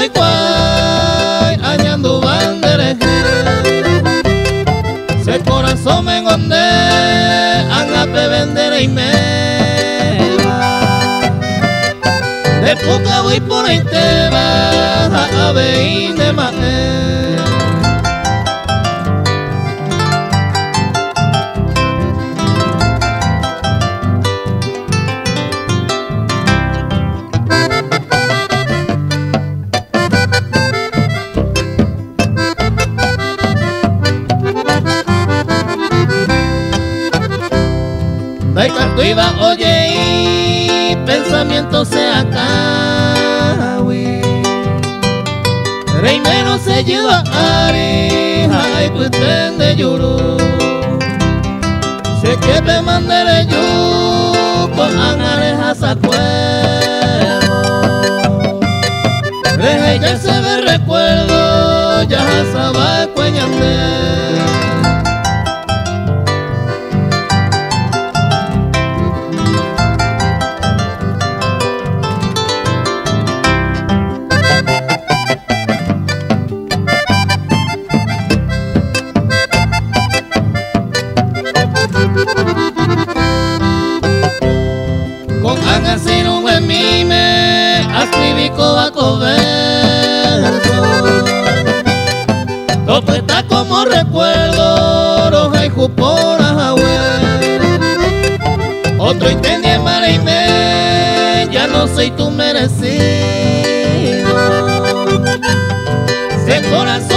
guay guay, añando bandereje. Se corazón me engonde, angape vendere y me va. De poca voy por ahí te vas, a ver y de más. De canto iba oye y pensamiento se acabi. Rey menos se lleva ari, ay pretende lloró. Se que me mandere yo con anarejas a cuervo. Rey ya se ve recuerdo, ya sabe cueñante. Con así no me mime, escribí cobaco verso. Todo está como recuerdo, roja y jupora jahue. Otro entendí mal y me, ya no soy tu merecido. Se corazón